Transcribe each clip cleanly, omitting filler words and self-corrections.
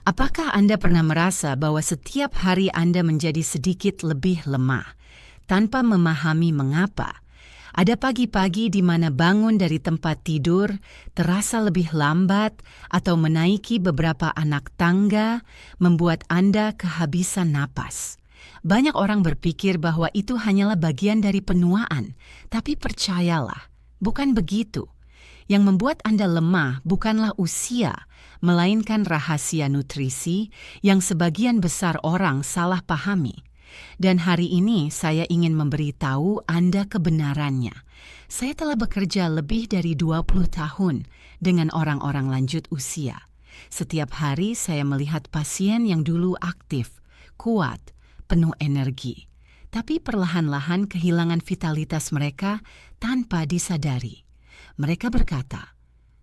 Apakah Anda pernah merasa bahwa setiap hari Anda menjadi sedikit lebih lemah, tanpa memahami mengapa? Ada pagi-pagi di mana bangun dari tempat tidur terasa lebih lambat atau menaiki beberapa anak tangga membuat Anda kehabisan napas. Banyak orang berpikir bahwa itu hanyalah bagian dari penuaan, tapi percayalah, bukan begitu. Yang membuat Anda lemah bukanlah usia, melainkan rahasia nutrisi yang sebagian besar orang salah pahami. Dan hari ini saya ingin memberitahu Anda kebenarannya. Saya telah bekerja lebih dari 20 tahun dengan orang-orang lanjut usia. Setiap hari saya melihat pasien yang dulu aktif, kuat, penuh energi. Tapi perlahan-lahan kehilangan vitalitas mereka tanpa disadari. Mereka berkata,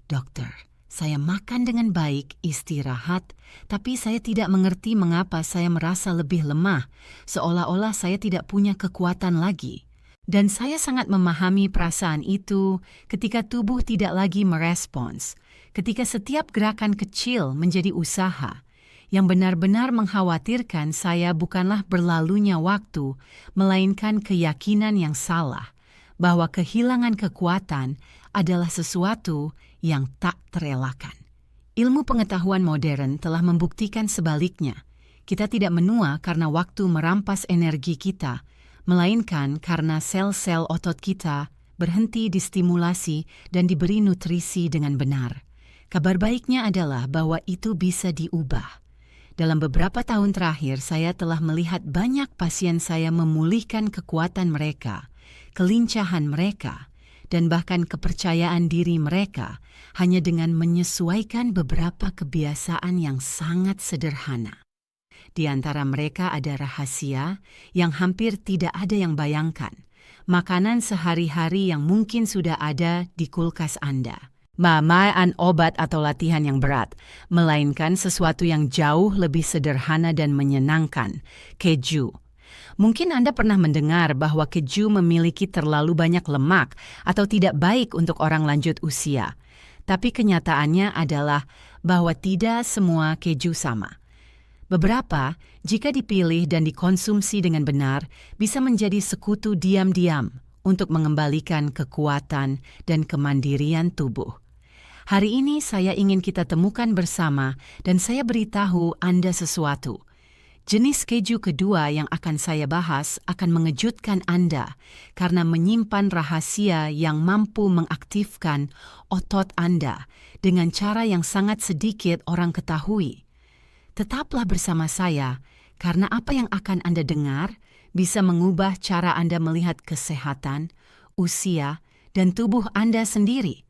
"Dokter, saya makan dengan baik, istirahat, tapi saya tidak mengerti mengapa saya merasa lebih lemah, seolah-olah saya tidak punya kekuatan lagi." Dan saya sangat memahami perasaan itu ketika tubuh tidak lagi merespons, ketika setiap gerakan kecil menjadi usaha. Yang benar-benar mengkhawatirkan saya bukanlah berlalunya waktu, melainkan keyakinan yang salah, bahwa kehilangan kekuatan adalah sesuatu yang tak terelakkan. Ilmu pengetahuan modern telah membuktikan sebaliknya. Kita tidak menua karena waktu merampas energi kita, melainkan karena sel-sel otot kita berhenti distimulasi dan diberi nutrisi dengan benar. Kabar baiknya adalah bahwa itu bisa diubah. Dalam beberapa tahun terakhir, saya telah melihat banyak pasien saya memulihkan kekuatan mereka, kelincahan mereka, dan bahkan kepercayaan diri mereka hanya dengan menyesuaikan beberapa kebiasaan yang sangat sederhana. Di antara mereka ada rahasia yang hampir tidak ada yang bayangkan. Makanan sehari-hari yang mungkin sudah ada di kulkas Anda. Makan obat atau latihan yang berat, melainkan sesuatu yang jauh lebih sederhana dan menyenangkan, keju. Mungkin Anda pernah mendengar bahwa keju memiliki terlalu banyak lemak atau tidak baik untuk orang lanjut usia. Tapi kenyataannya adalah bahwa tidak semua keju sama. Beberapa, jika dipilih dan dikonsumsi dengan benar, bisa menjadi sekutu diam-diam untuk mengembalikan kekuatan dan kemandirian tubuh. Hari ini saya ingin kita temukan bersama dan saya beritahu Anda sesuatu. Jenis keju kedua yang akan saya bahas akan mengejutkan Anda karena menyimpan rahasia yang mampu mengaktifkan otot Anda dengan cara yang sangat sedikit orang ketahui. Tetaplah bersama saya karena apa yang akan Anda dengar bisa mengubah cara Anda melihat kesehatan, usia, dan tubuh Anda sendiri.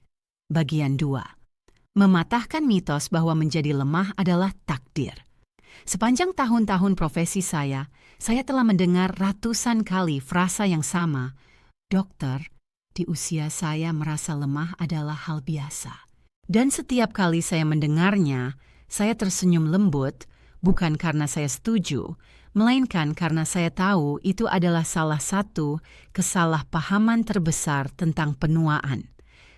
Bagian 2. Mematahkan mitos bahwa menjadi lemah adalah takdir. Sepanjang tahun-tahun profesi saya telah mendengar ratusan kali frasa yang sama, "Dokter, di usia saya merasa lemah adalah hal biasa." Dan setiap kali saya mendengarnya, saya tersenyum lembut, bukan karena saya setuju, melainkan karena saya tahu itu adalah salah satu kesalahpahaman terbesar tentang penuaan.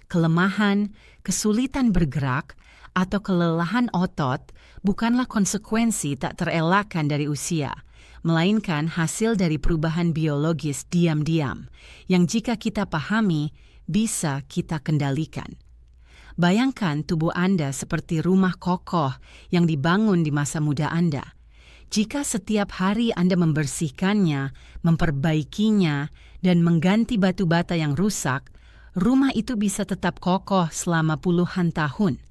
Kelemahan, kesulitan bergerak, atau kelelahan otot bukanlah konsekuensi tak terelakkan dari usia, melainkan hasil dari perubahan biologis diam-diam yang jika kita pahami, bisa kita kendalikan. Bayangkan tubuh Anda seperti rumah kokoh yang dibangun di masa muda Anda. Jika setiap hari Anda membersihkannya, memperbaikinya, dan mengganti batu bata yang rusak, rumah itu bisa tetap kokoh selama puluhan tahun.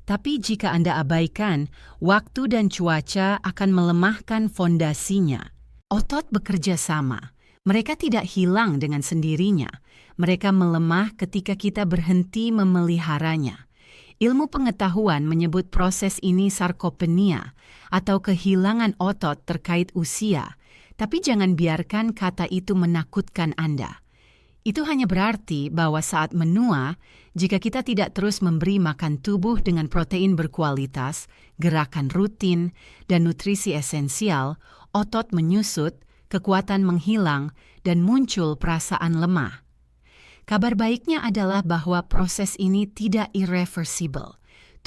Tapi jika Anda abaikan, waktu dan cuaca akan melemahkan fondasinya. Otot bekerja sama. Mereka tidak hilang dengan sendirinya. Mereka melemah ketika kita berhenti memeliharanya. Ilmu pengetahuan menyebut proses ini sarkopenia atau kehilangan otot terkait usia. Tapi jangan biarkan kata itu menakutkan Anda. Itu hanya berarti bahwa saat menua, jika kita tidak terus memberi makan tubuh dengan protein berkualitas, gerakan rutin, dan nutrisi esensial, otot menyusut, kekuatan menghilang, dan muncul perasaan lemah. Kabar baiknya adalah bahwa proses ini tidak irreversible.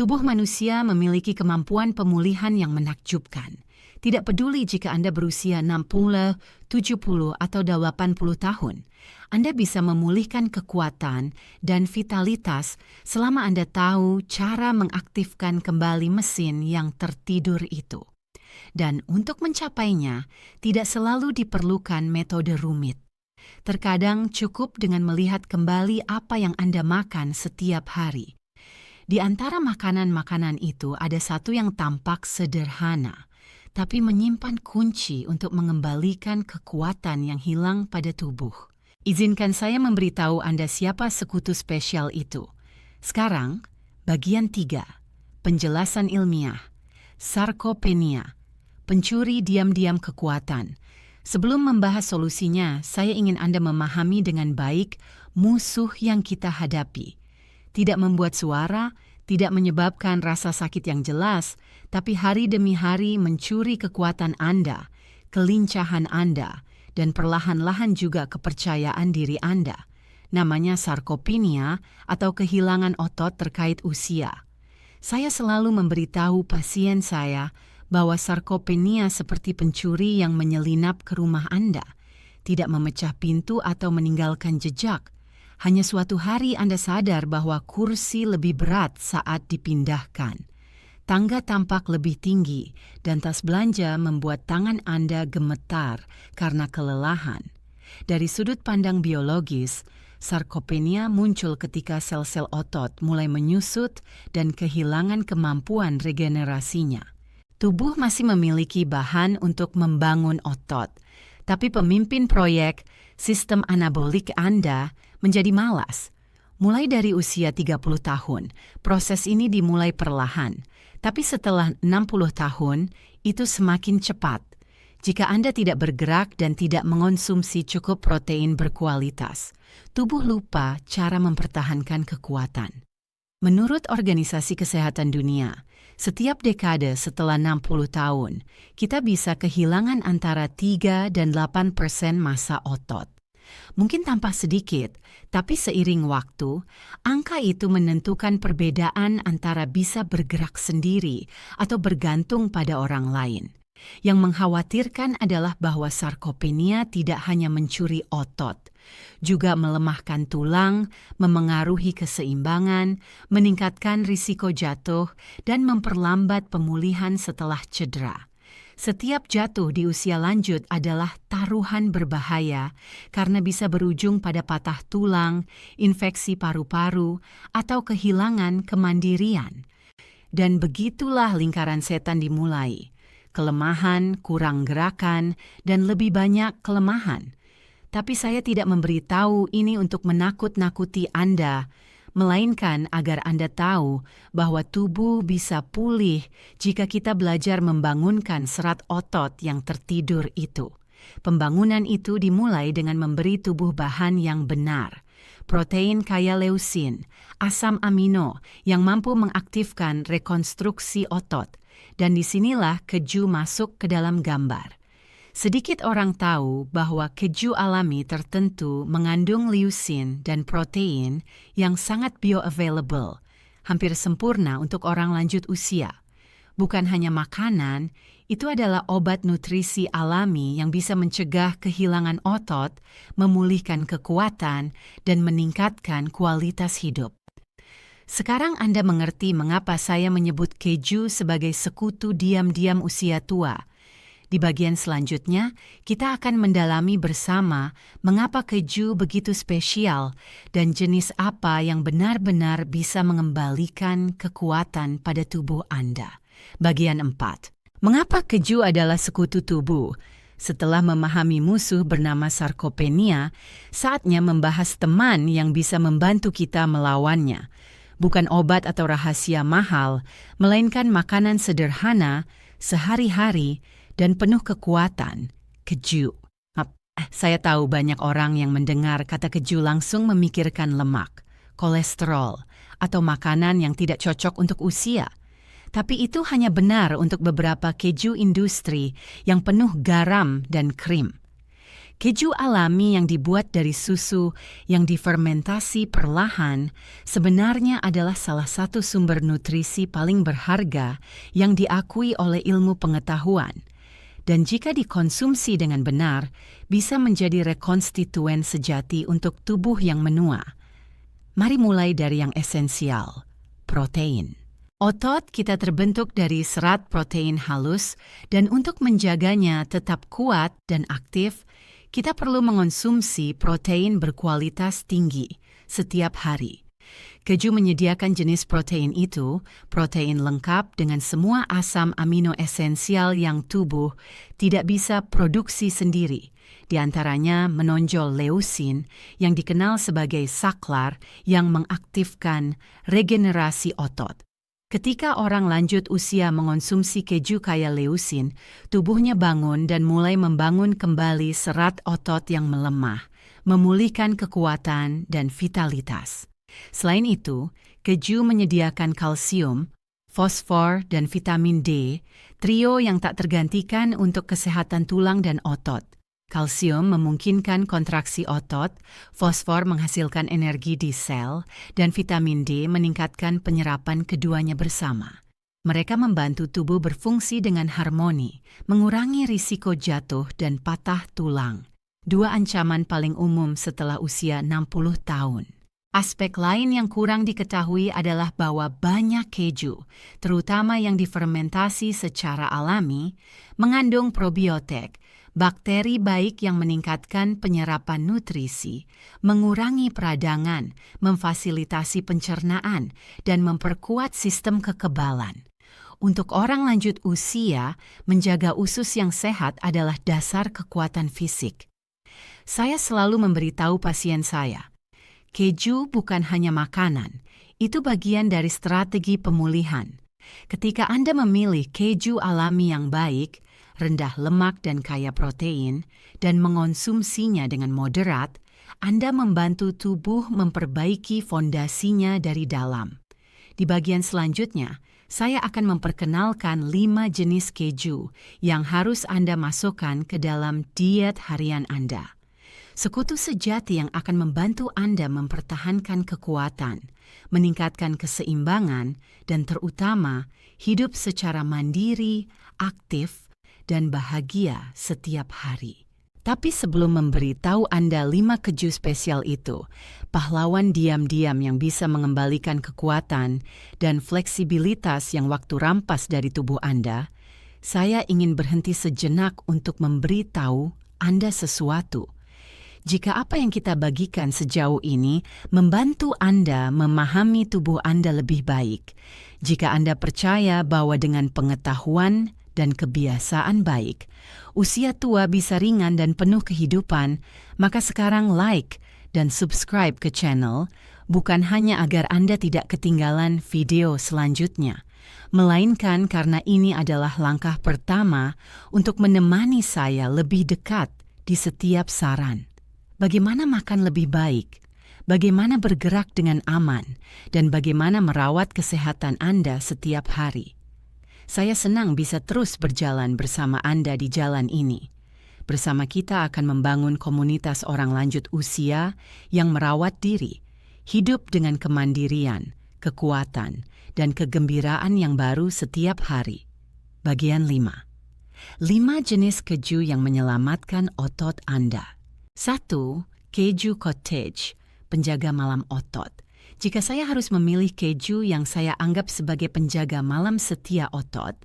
Tubuh manusia memiliki kemampuan pemulihan yang menakjubkan. Tidak peduli jika Anda berusia 60, 70, atau 80 tahun, Anda bisa memulihkan kekuatan dan vitalitas selama Anda tahu cara mengaktifkan kembali mesin yang tertidur itu. Dan untuk mencapainya, tidak selalu diperlukan metode rumit. Terkadang cukup dengan melihat kembali apa yang Anda makan setiap hari. Di antara makanan-makanan itu ada satu yang tampak sederhana, tapi menyimpan kunci untuk mengembalikan kekuatan yang hilang pada tubuh. Izinkan saya memberitahu Anda siapa sekutu spesial itu. Sekarang, bagian 3, penjelasan ilmiah, sarkopenia, pencuri diam-diam kekuatan. Sebelum membahas solusinya, saya ingin Anda memahami dengan baik musuh yang kita hadapi. Tidak membuat suara, tidak menyebabkan rasa sakit yang jelas, tapi hari demi hari mencuri kekuatan Anda, kelincahan Anda, dan perlahan-lahan juga kepercayaan diri Anda. Namanya sarkopenia atau kehilangan otot terkait usia. Saya selalu memberitahu pasien saya bahwa sarkopenia seperti pencuri yang menyelinap ke rumah Anda, tidak memecah pintu atau meninggalkan jejak. Hanya suatu hari Anda sadar bahwa kursi lebih berat saat dipindahkan. Tangga tampak lebih tinggi dan tas belanja membuat tangan Anda gemetar karena kelelahan. Dari sudut pandang biologis, sarkopenia muncul ketika sel-sel otot mulai menyusut dan kehilangan kemampuan regenerasinya. Tubuh masih memiliki bahan untuk membangun otot, tapi pemimpin proyek sistem anabolik Anda menjadi malas. Mulai dari usia 30 tahun, proses ini dimulai perlahan. Tapi setelah 60 tahun, itu semakin cepat. Jika Anda tidak bergerak dan tidak mengonsumsi cukup protein berkualitas, tubuh lupa cara mempertahankan kekuatan. Menurut Organisasi Kesehatan Dunia, setiap dekade setelah 60 tahun, kita bisa kehilangan antara 3 dan 8% massa otot. Mungkin tampak sedikit, tapi seiring waktu, angka itu menentukan perbedaan antara bisa bergerak sendiri atau bergantung pada orang lain. Yang mengkhawatirkan adalah bahwa sarkopenia tidak hanya mencuri otot, juga melemahkan tulang, memengaruhi keseimbangan, meningkatkan risiko jatuh, dan memperlambat pemulihan setelah cedera. Setiap jatuh di usia lanjut adalah taruhan berbahaya karena bisa berujung pada patah tulang, infeksi paru-paru, atau kehilangan kemandirian. Dan begitulah lingkaran setan dimulai. Kelemahan, kurang gerakan, dan lebih banyak kelemahan. Tapi saya tidak memberitahu ini untuk menakut-nakuti Anda, melainkan agar Anda tahu bahwa tubuh bisa pulih jika kita belajar membangunkan serat otot yang tertidur itu. Pembangunan itu dimulai dengan memberi tubuh bahan yang benar, protein kaya leusin, asam amino yang mampu mengaktifkan rekonstruksi otot, dan disinilah keju masuk ke dalam gambar. Sedikit orang tahu bahwa keju alami tertentu mengandung leusin dan protein yang sangat bioavailable, hampir sempurna untuk orang lanjut usia. Bukan hanya makanan, itu adalah obat nutrisi alami yang bisa mencegah kehilangan otot, memulihkan kekuatan, dan meningkatkan kualitas hidup. Sekarang Anda mengerti mengapa saya menyebut keju sebagai sekutu diam-diam usia tua. Di bagian selanjutnya, kita akan mendalami bersama mengapa keju begitu spesial dan jenis apa yang benar-benar bisa mengembalikan kekuatan pada tubuh Anda. Bagian 4. Mengapa keju adalah sekutu tubuh? Setelah memahami musuh bernama sarkopenia, saatnya membahas teman yang bisa membantu kita melawannya. Bukan obat atau rahasia mahal, melainkan makanan sederhana, sehari-hari, dan penuh kekuatan, keju. Saya tahu banyak orang yang mendengar kata keju langsung memikirkan lemak, kolesterol, atau makanan yang tidak cocok untuk usia. Tapi itu hanya benar untuk beberapa keju industri yang penuh garam dan krim. Keju alami yang dibuat dari susu yang difermentasi perlahan sebenarnya adalah salah satu sumber nutrisi paling berharga yang diakui oleh ilmu pengetahuan. Dan jika dikonsumsi dengan benar, bisa menjadi rekonstituen sejati untuk tubuh yang menua. Mari mulai dari yang esensial, protein. Otot kita terbentuk dari serat protein halus dan untuk menjaganya tetap kuat dan aktif, kita perlu mengonsumsi protein berkualitas tinggi setiap hari. Keju menyediakan jenis protein itu, protein lengkap dengan semua asam amino esensial yang tubuh tidak bisa produksi sendiri. Di antaranya menonjol leusin yang dikenal sebagai saklar yang mengaktifkan regenerasi otot. Ketika orang lanjut usia mengonsumsi keju kaya leusin, tubuhnya bangun dan mulai membangun kembali serat otot yang melemah, memulihkan kekuatan dan vitalitas. Selain itu, keju menyediakan kalsium, fosfor, dan vitamin D, trio yang tak tergantikan untuk kesehatan tulang dan otot. Kalsium memungkinkan kontraksi otot, fosfor menghasilkan energi di sel, dan vitamin D meningkatkan penyerapan keduanya bersama. Mereka membantu tubuh berfungsi dengan harmoni, mengurangi risiko jatuh dan patah tulang. Dua ancaman paling umum setelah usia 60 tahun. Aspek lain yang kurang diketahui adalah bahwa banyak keju, terutama yang difermentasi secara alami, mengandung probiotik, bakteri baik yang meningkatkan penyerapan nutrisi, mengurangi peradangan, memfasilitasi pencernaan, dan memperkuat sistem kekebalan. Untuk orang lanjut usia, menjaga usus yang sehat adalah dasar kekuatan fisik. Saya selalu memberitahu pasien saya, keju bukan hanya makanan, itu bagian dari strategi pemulihan. Ketika Anda memilih keju alami yang baik, rendah lemak dan kaya protein, dan mengonsumsinya dengan moderat, Anda membantu tubuh memperbaiki fondasinya dari dalam. Di bagian selanjutnya, saya akan memperkenalkan 5 jenis keju yang harus Anda masukkan ke dalam diet harian Anda. Sekutu sejati yang akan membantu Anda mempertahankan kekuatan, meningkatkan keseimbangan, dan terutama hidup secara mandiri, aktif, dan bahagia setiap hari. Tapi sebelum memberitahu Anda 5 keju spesial itu, pahlawan diam-diam yang bisa mengembalikan kekuatan dan fleksibilitas yang waktu rampas dari tubuh Anda, saya ingin berhenti sejenak untuk memberitahu Anda sesuatu. Jika apa yang kita bagikan sejauh ini membantu Anda memahami tubuh Anda lebih baik, jika Anda percaya bahwa dengan pengetahuan dan kebiasaan baik, usia tua bisa ringan dan penuh kehidupan, maka sekarang like dan subscribe ke channel, bukan hanya agar Anda tidak ketinggalan video selanjutnya, melainkan karena ini adalah langkah pertama untuk menemani saya lebih dekat di setiap saran. Bagaimana makan lebih baik, bagaimana bergerak dengan aman, dan bagaimana merawat kesehatan Anda setiap hari. Saya senang bisa terus berjalan bersama Anda di jalan ini. Bersama kita akan membangun komunitas orang lanjut usia yang merawat diri, hidup dengan kemandirian, kekuatan, dan kegembiraan yang baru setiap hari. Bagian 5. 5 jenis keju yang menyelamatkan otot Anda. 1. Keju cottage, penjaga malam otot. Jika saya harus memilih keju yang saya anggap sebagai penjaga malam setia otot,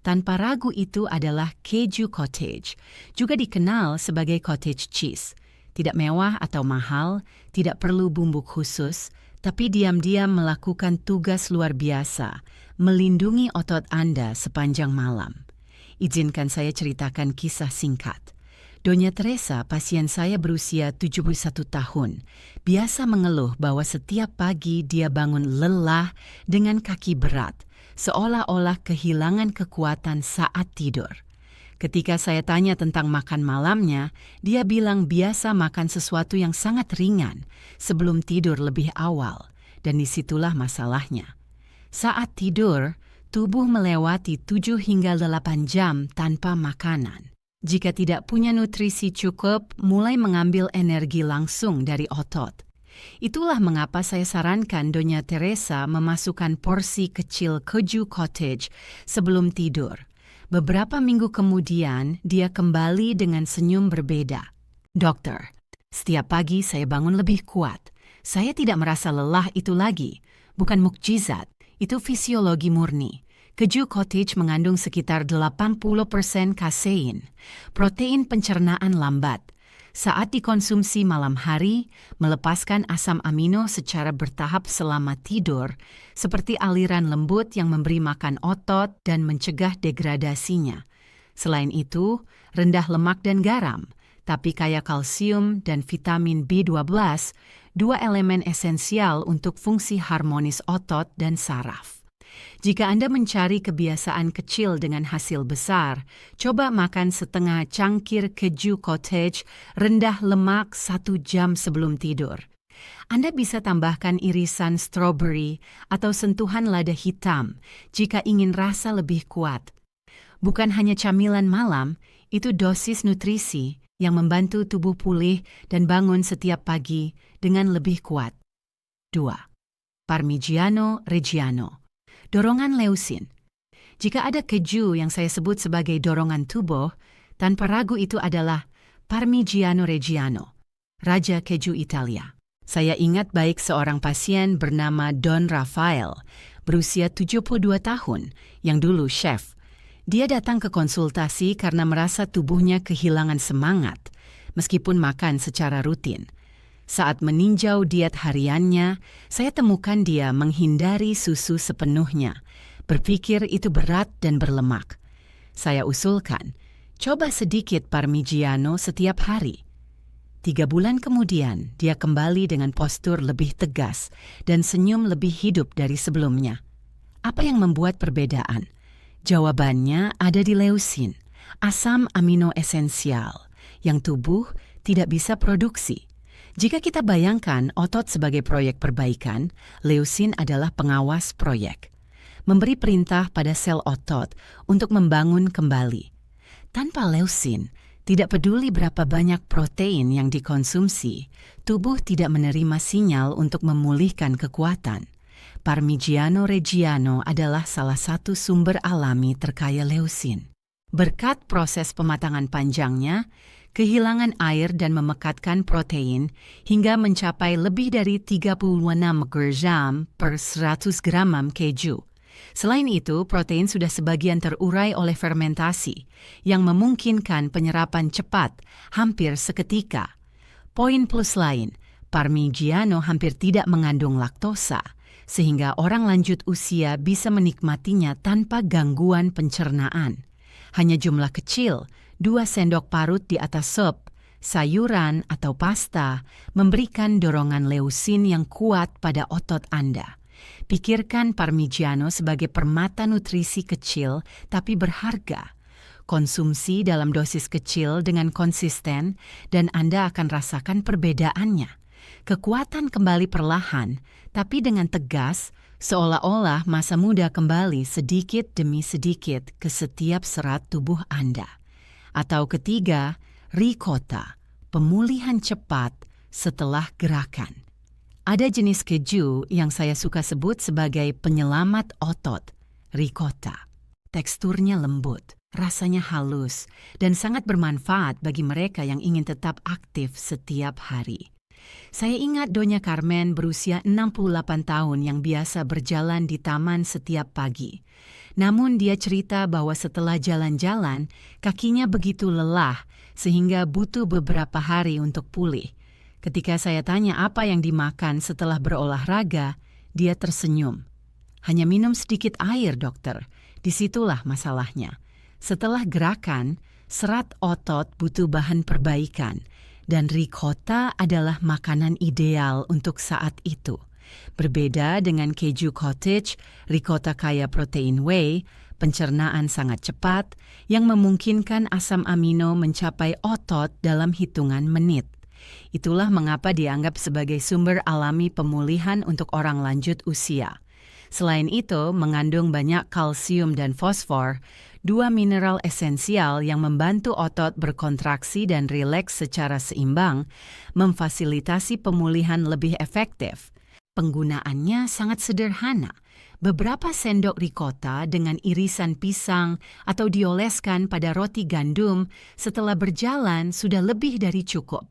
tanpa ragu itu adalah keju cottage, juga dikenal sebagai cottage cheese. Tidak mewah atau mahal, tidak perlu bumbu khusus, tapi diam-diam melakukan tugas luar biasa, melindungi otot Anda sepanjang malam. Izinkan saya ceritakan kisah singkat. Donya Teresa, pasien saya berusia 71 tahun, biasa mengeluh bahwa setiap pagi dia bangun lelah dengan kaki berat, seolah-olah kehilangan kekuatan saat tidur. Ketika saya tanya tentang makan malamnya, dia bilang biasa makan sesuatu yang sangat ringan sebelum tidur lebih awal, dan disitulah masalahnya. Saat tidur, tubuh melewati 7 hingga 8 jam tanpa makanan. Jika tidak punya nutrisi cukup, mulai mengambil energi langsung dari otot. Itulah mengapa saya sarankan Doña Teresa memasukkan porsi kecil keju cottage sebelum tidur. Beberapa minggu kemudian, dia kembali dengan senyum berbeda. Dokter, setiap pagi saya bangun lebih kuat. Saya tidak merasa lelah itu lagi. Bukan mukjizat, itu fisiologi murni. Keju cottage mengandung sekitar 80% kasein, protein pencernaan lambat. Saat dikonsumsi malam hari, melepaskan asam amino secara bertahap selama tidur, seperti aliran lembut yang memberi makan otot dan mencegah degradasinya. Selain itu, rendah lemak dan garam, tapi kaya kalsium dan vitamin B12, dua elemen esensial untuk fungsi harmonis otot dan saraf. Jika Anda mencari kebiasaan kecil dengan hasil besar, coba makan setengah cangkir keju cottage rendah lemak 1 jam sebelum tidur. Anda bisa tambahkan irisan strawberry atau sentuhan lada hitam jika ingin rasa lebih kuat. Bukan hanya camilan malam, itu dosis nutrisi yang membantu tubuh pulih dan bangun setiap pagi dengan lebih kuat. 2. Parmigiano Reggiano. Dorongan leusin. Jika ada keju yang saya sebut sebagai dorongan tubuh, tanpa ragu itu adalah Parmigiano Reggiano, Raja Keju Italia. Saya ingat baik seorang pasien bernama Don Rafael, berusia 72 tahun, yang dulu chef. Dia datang ke konsultasi karena merasa tubuhnya kehilangan semangat, meskipun makan secara rutin. Saat meninjau diet hariannya, saya temukan dia menghindari susu sepenuhnya, berpikir itu berat dan berlemak. Saya usulkan, coba sedikit Parmigiano setiap hari. 3 bulan kemudian, dia kembali dengan postur lebih tegas dan senyum lebih hidup dari sebelumnya. Apa yang membuat perbedaan? Jawabannya ada di leusin, asam amino esensial, yang tubuh tidak bisa produksi. Jika kita bayangkan otot sebagai proyek perbaikan, leusin adalah pengawas proyek. Memberi perintah pada sel otot untuk membangun kembali. Tanpa leusin, tidak peduli berapa banyak protein yang dikonsumsi, tubuh tidak menerima sinyal untuk memulihkan kekuatan. Parmigiano Reggiano adalah salah satu sumber alami terkaya leusin. Berkat proses pematangan panjangnya, kehilangan air dan memekatkan protein hingga mencapai lebih dari 36 gram per 100 gram keju. Selain itu, protein sudah sebagian terurai oleh fermentasi, yang memungkinkan penyerapan cepat, hampir seketika. Poin plus lain, Parmigiano hampir tidak mengandung laktosa, sehingga orang lanjut usia bisa menikmatinya tanpa gangguan pencernaan. Hanya jumlah kecil, 2 sendok parut di atas sup, sayuran atau pasta, memberikan dorongan leusin yang kuat pada otot Anda. Pikirkan Parmigiano sebagai permata nutrisi kecil tapi berharga. Konsumsi dalam dosis kecil dengan konsisten dan Anda akan rasakan perbedaannya. Kekuatan kembali perlahan, tapi dengan tegas, seolah-olah masa muda kembali sedikit demi sedikit ke setiap serat tubuh Anda. Atau ketiga, ricotta, pemulihan cepat setelah gerakan. Ada jenis keju yang saya suka sebut sebagai penyelamat otot, ricotta. Teksturnya lembut, rasanya halus, dan sangat bermanfaat bagi mereka yang ingin tetap aktif setiap hari. Saya ingat Doña Carmen berusia 68 tahun yang biasa berjalan di taman setiap pagi. Namun dia cerita bahwa setelah jalan-jalan, kakinya begitu lelah sehingga butuh beberapa hari untuk pulih. Ketika saya tanya apa yang dimakan setelah berolahraga, dia tersenyum. Hanya minum sedikit air, dokter. Disitulah masalahnya. Setelah gerakan, serat otot butuh bahan perbaikan, dan ricotta adalah makanan ideal untuk saat itu. Berbeda dengan keju cottage, ricotta kaya protein whey, pencernaan sangat cepat, yang memungkinkan asam amino mencapai otot dalam hitungan menit. Itulah mengapa dianggap sebagai sumber alami pemulihan untuk orang lanjut usia. Selain itu, mengandung banyak kalsium dan fosfor, dua mineral esensial yang membantu otot berkontraksi dan rileks secara seimbang, memfasilitasi pemulihan lebih efektif. Penggunaannya sangat sederhana. Beberapa sendok ricotta dengan irisan pisang atau dioleskan pada roti gandum setelah berjalan sudah lebih dari cukup.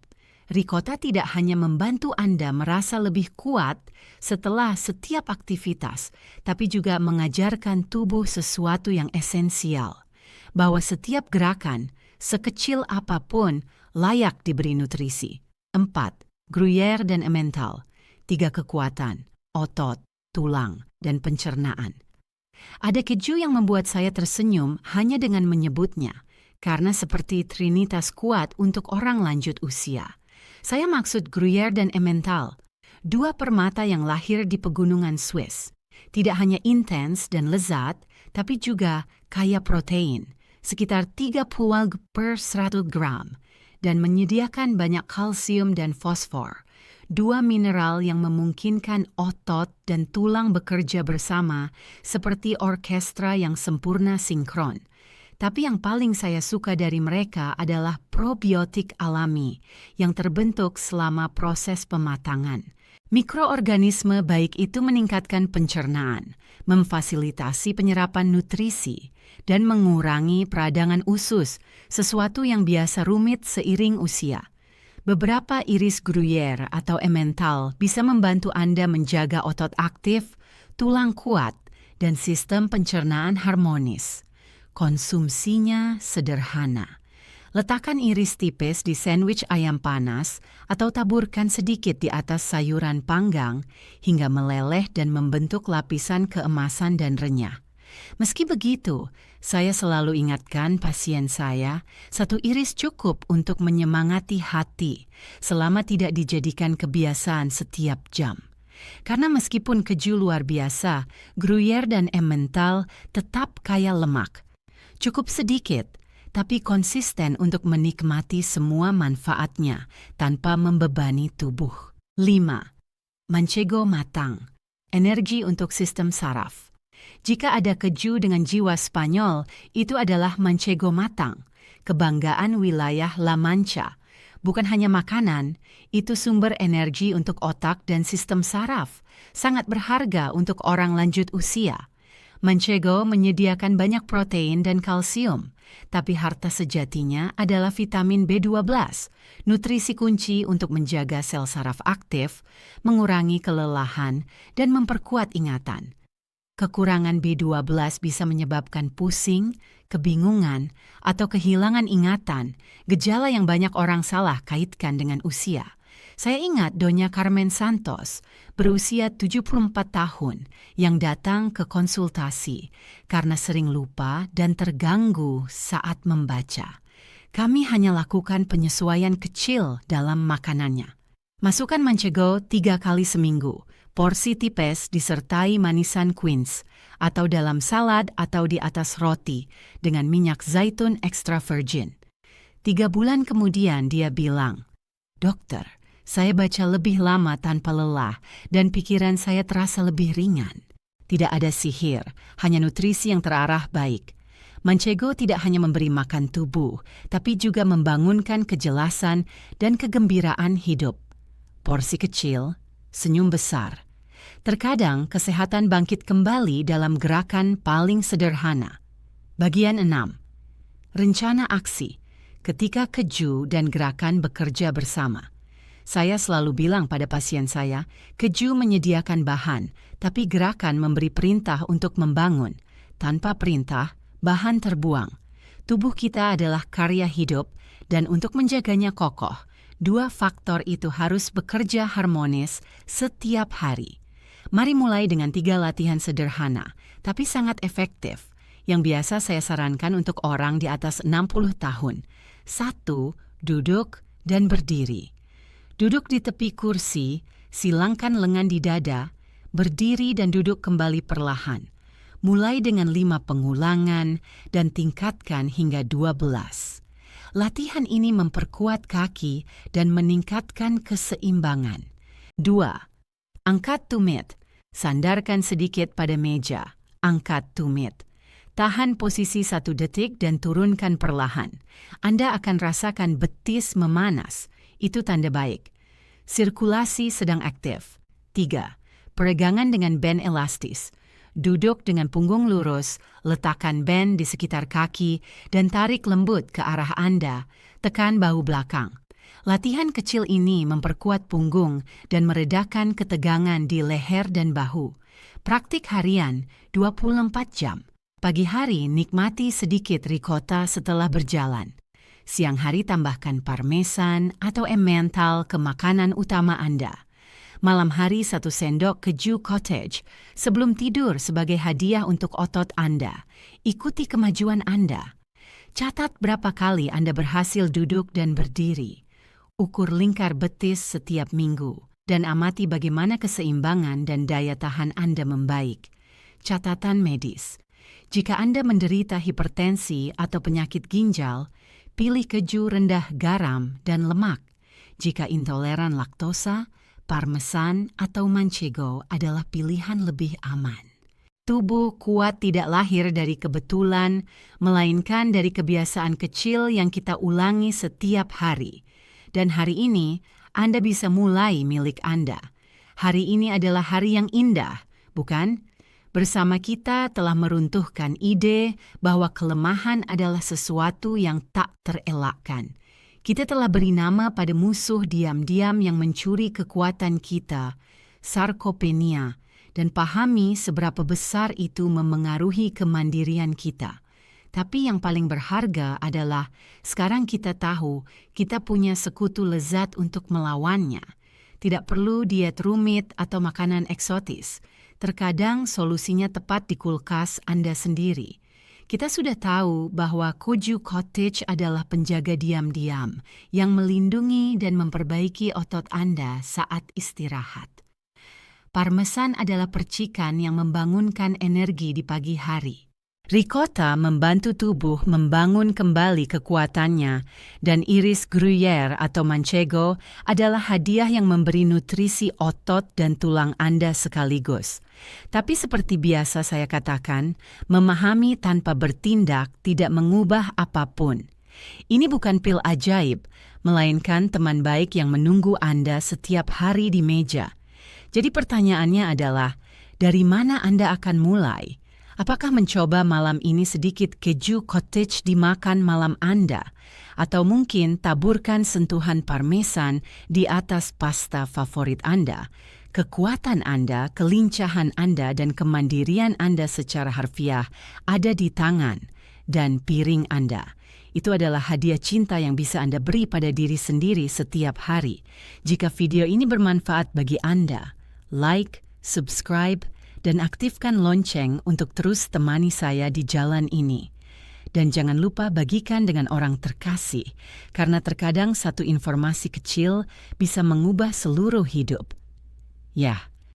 Ricotta tidak hanya membantu Anda merasa lebih kuat setelah setiap aktivitas, tapi juga mengajarkan tubuh sesuatu yang esensial, bahwa setiap gerakan, sekecil apapun, layak diberi nutrisi. 4. Gruyère dan Emmental. 3 kekuatan, otot, tulang, dan pencernaan. Ada keju yang membuat saya tersenyum hanya dengan menyebutnya, karena seperti trinitas kuat untuk orang lanjut usia. Saya maksud Gruyère dan Emmental, dua permata yang lahir di pegunungan Swiss. Tidak hanya intens dan lezat, tapi juga kaya protein, sekitar 30 per 100 gram, dan menyediakan banyak kalsium dan fosfor. Dua mineral yang memungkinkan otot dan tulang bekerja bersama seperti orkestra yang sempurna sinkron. Tapi yang paling saya suka dari mereka adalah probiotik alami yang terbentuk selama proses pematangan. Mikroorganisme baik itu meningkatkan pencernaan, memfasilitasi penyerapan nutrisi, dan mengurangi peradangan usus, sesuatu yang biasa rumit seiring usia. Beberapa iris Gruyère atau Emmental bisa membantu Anda menjaga otot aktif, tulang kuat, dan sistem pencernaan harmonis. Konsumsinya sederhana. Letakkan iris tipis di sandwich ayam panas atau taburkan sedikit di atas sayuran panggang hingga meleleh dan membentuk lapisan keemasan dan renyah. Meski begitu, saya selalu ingatkan pasien saya, satu iris cukup untuk menyemangati hati selama tidak dijadikan kebiasaan setiap jam. Karena meskipun keju luar biasa, Gruyère dan Emmental tetap kaya lemak. Cukup sedikit, tapi konsisten untuk menikmati semua manfaatnya tanpa membebani tubuh. 5. Manchego matang. Energi untuk sistem saraf. Jika ada keju dengan jiwa Spanyol, itu adalah manchego matang, kebanggaan wilayah La Mancha. Bukan hanya makanan, itu sumber energi untuk otak dan sistem saraf, sangat berharga untuk orang lanjut usia. Manchego menyediakan banyak protein dan kalsium, tapi harta sejatinya adalah vitamin B12, nutrisi kunci untuk menjaga sel saraf aktif, mengurangi kelelahan, dan memperkuat ingatan. Kekurangan B12 bisa menyebabkan pusing, kebingungan, atau kehilangan ingatan, gejala yang banyak orang salah kaitkan dengan usia. Saya ingat Doña Carmen Santos, berusia 74 tahun, yang datang ke konsultasi karena sering lupa dan terganggu saat membaca. Kami hanya lakukan penyesuaian kecil dalam makanannya. Masukkan manchego 3 kali seminggu, porsi tipis disertai manisan quince, atau dalam salad atau di atas roti dengan minyak zaitun extra virgin. 3 bulan kemudian dia bilang, "Dokter, saya baca lebih lama tanpa lelah dan pikiran saya terasa lebih ringan. Tidak ada sihir, hanya nutrisi yang terarah baik. Manchego tidak hanya memberi makan tubuh, tapi juga membangunkan kejelasan dan kegembiraan hidup. Porsi kecil, senyum besar. Terkadang kesehatan bangkit kembali dalam gerakan paling sederhana." Bagian 6. Rencana aksi. Ketika keju dan gerakan bekerja bersama. Saya selalu bilang pada pasien saya, keju menyediakan bahan, tapi gerakan memberi perintah untuk membangun. Tanpa perintah, bahan terbuang. Tubuh kita adalah karya hidup, dan untuk menjaganya kokoh, 2 faktor itu harus bekerja harmonis setiap hari. Mari mulai dengan 3 latihan sederhana, tapi sangat efektif, yang biasa saya sarankan untuk orang di atas 60 tahun. 1. Duduk dan berdiri. Duduk di tepi kursi, silangkan lengan di dada, berdiri dan duduk kembali perlahan. Mulai dengan 5 pengulangan dan tingkatkan hingga 12. Latihan ini memperkuat kaki dan meningkatkan keseimbangan. 2. Angkat tumit. Sandarkan sedikit pada meja. Angkat tumit. Tahan posisi 1 detik dan turunkan perlahan. Anda akan rasakan betis memanas. Itu tanda baik. Sirkulasi sedang aktif. 3. Peregangan dengan band elastis. Duduk dengan punggung lurus, letakkan band di sekitar kaki, dan tarik lembut ke arah Anda. Tekan bahu belakang. Latihan kecil ini memperkuat punggung dan meredakan ketegangan di leher dan bahu. Praktik harian 24 jam. Pagi hari nikmati sedikit ricotta setelah berjalan. Siang hari tambahkan parmesan atau emmental ke makanan utama Anda. Malam hari 1 sendok keju cottage sebelum tidur sebagai hadiah untuk otot Anda. Ikuti kemajuan Anda. Catat berapa kali Anda berhasil duduk dan berdiri. Ukur lingkar betis setiap minggu dan amati bagaimana keseimbangan dan daya tahan Anda membaik. Catatan medis. Jika Anda menderita hipertensi atau penyakit ginjal, pilih keju rendah garam dan lemak. Jika intoleran laktosa, parmesan atau manchego adalah pilihan lebih aman. Tubuh kuat tidak lahir dari kebetulan, melainkan dari kebiasaan kecil yang kita ulangi setiap hari. Dan hari ini, Anda bisa mulai milik Anda. Hari ini adalah hari yang indah, bukan? Bersama kita telah meruntuhkan ide bahwa kelemahan adalah sesuatu yang tak terelakkan. Kita telah beri nama pada musuh diam-diam yang mencuri kekuatan kita, sarkopenia, dan pahami seberapa besar itu memengaruhi kemandirian kita. Tapi yang paling berharga adalah sekarang kita tahu kita punya sekutu lezat untuk melawannya. Tidak perlu diet rumit atau makanan eksotis. Terkadang solusinya tepat di kulkas Anda sendiri. Kita sudah tahu bahwa keju cottage adalah penjaga diam-diam yang melindungi dan memperbaiki otot Anda saat istirahat. Parmesan adalah percikan yang membangunkan energi di pagi hari. Ricotta membantu tubuh membangun kembali kekuatannya, dan iris Gruyère atau manchego adalah hadiah yang memberi nutrisi otot dan tulang Anda sekaligus. Tapi seperti biasa saya katakan, memahami tanpa bertindak tidak mengubah apapun. Ini bukan pil ajaib, melainkan teman baik yang menunggu Anda setiap hari di meja. Jadi pertanyaannya adalah, dari mana Anda akan mulai? Apakah mencoba malam ini sedikit keju cottage dimakan malam Anda? Atau mungkin taburkan sentuhan parmesan di atas pasta favorit Anda? Kekuatan Anda, kelincahan Anda, dan kemandirian Anda secara harfiah ada di tangan dan piring Anda. Itu adalah hadiah cinta yang bisa Anda beri pada diri sendiri setiap hari. Jika video ini bermanfaat bagi Anda, like, subscribe, dan aktifkan lonceng untuk terus temani saya di jalan ini. Dan jangan lupa bagikan dengan orang terkasih, karena terkadang satu informasi kecil bisa mengubah seluruh hidup. Ya,